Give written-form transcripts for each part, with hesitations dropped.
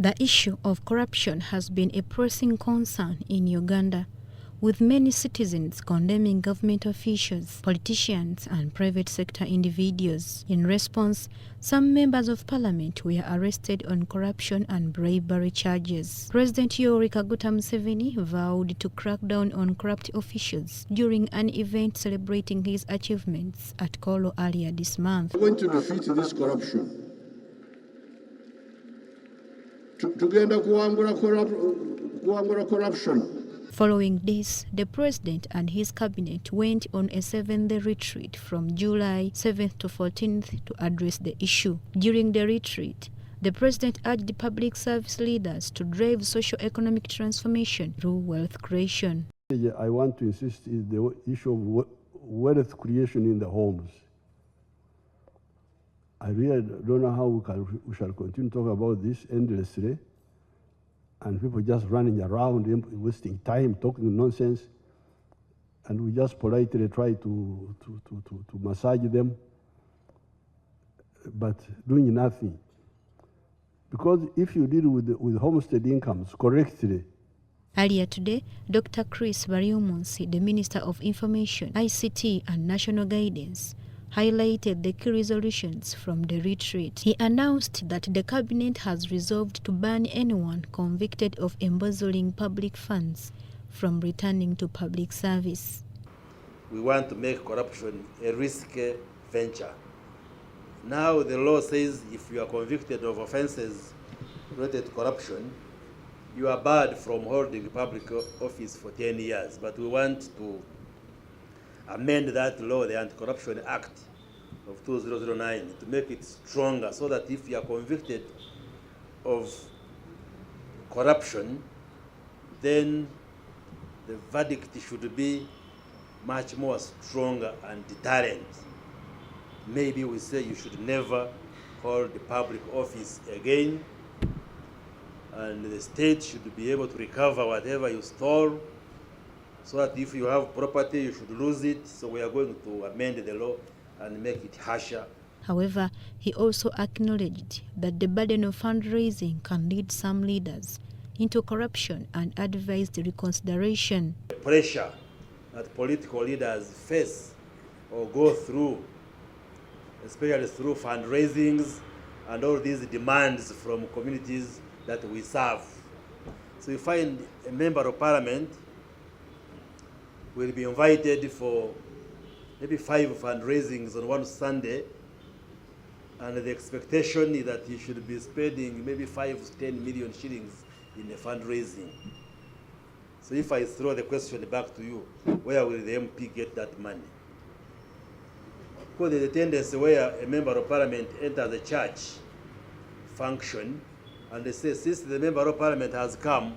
The issue of corruption has been a pressing concern in Uganda, with many citizens condemning government officials, politicians, and private sector individuals. In response, some members of parliament were arrested on corruption and bribery charges. President Yoweri Kaguta Museveni vowed to crack down on corrupt officials during an event celebrating his achievements at Kolo earlier this month. We're going to defeat this corruption. Together, kuangura corruption. Following this, the president and his cabinet went on a 7-day retreat from July 7th to 14th to address the issue. During the retreat, the president urged the public service leaders to drive socio-economic transformation through wealth creation. I want to insist is the issue of wealth creation in the homes. I really don't know how we shall continue to talk about this endlessly, and people just running around, wasting time, talking nonsense, and we just politely try to massage them, but doing nothing. Because if you deal with homestead incomes correctly. Earlier today, Dr.Chris Baryomunsi, the Minister of Information, ICT and National Guidance, highlighted the key resolutions from the retreat. He announced that the cabinet has resolved to ban anyone convicted of embezzling public funds from returning to public service. We want to make corruption a risky venture. Now the law says if you are convicted of offenses related to corruption, you are barred from holding public office for 10 years. But we want to amend that law, the Anti-Corruption Act of 2009, to make it stronger so that if you are convicted of corruption, then the verdict should be much more stronger and deterrent. Maybe we say you should never hold the public office again, and the state should be able to recover whatever you stole, so that if you have property, you should lose it. So we are going to amend the law and make it harsher. However, he also acknowledged that the burden of fundraising can lead some leaders into corruption and advised reconsideration. The pressure that political leaders face or go through, especially through fundraisings and all these demands from communities that we serve. So you find a member of parliament will be invited for maybe 5 fundraisings on one Sunday, and the expectation is that he should be spending maybe 5 to 10 million shillings in a fundraising. So if I throw the question back to you, where will the MP get that money? Because there's a tendency where a member of parliament enters a church function and they say, since the member of parliament has come,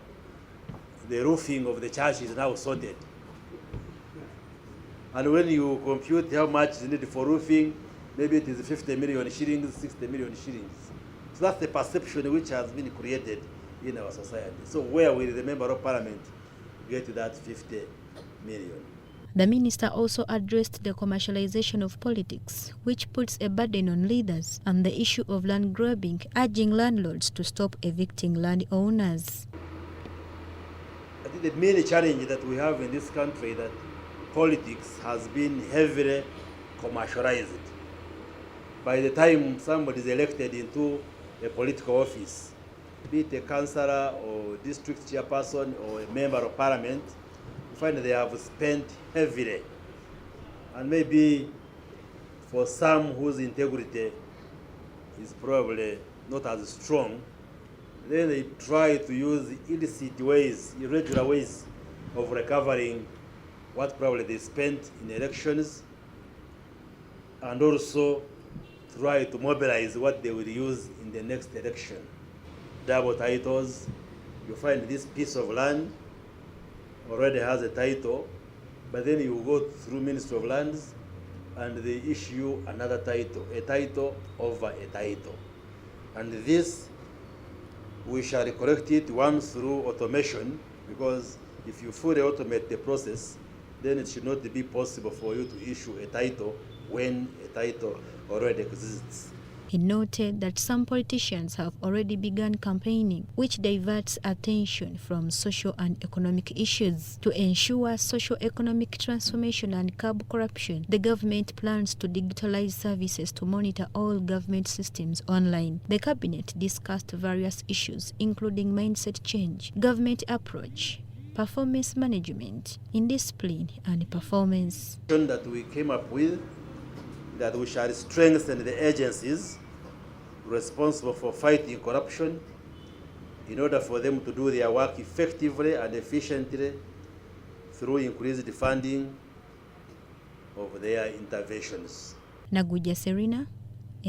the roofing of the church is now sorted. And when you compute how much is needed for roofing, maybe it is 50 million shillings, 60 million shillings. So that's the perception which has been created in our society. So where will the member of parliament get that 50 million? The minister also addressed the commercialization of politics, which puts a burden on leaders, and the issue of land grabbing, urging landlords to stop evicting landowners. I think the main challenge that we have in this country is that politics has been heavily commercialized. By the time somebody is elected into a political office, be it a councillor or district chairperson or a member of parliament, you find they have spent heavily. And maybe for some whose integrity is probably not as strong, then they try to use illicit ways, irregular ways of recovering what probably they spent in elections, and also try to mobilize what they will use in the next election. Double titles. You find this piece of land already has a title, but then you go through Ministry of Lands and they issue another title, a title over a title. And this, we shall correct it once through automation, because if you fully automate the process, then it should not be possible for you to issue a title when a title already exists. He noted that some politicians have already begun campaigning, which diverts attention from social and economic issues. To ensure socio-economic transformation and curb corruption, the government plans to digitalize services to monitor all government systems online. The cabinet discussed various issues, including mindset change, government approach, performance management, indiscipline, and performance. That we came up with, that we shall strengthen the agencies responsible for fighting corruption in order for them to do their work effectively and efficiently through increased funding of their interventions. Naguja Serena,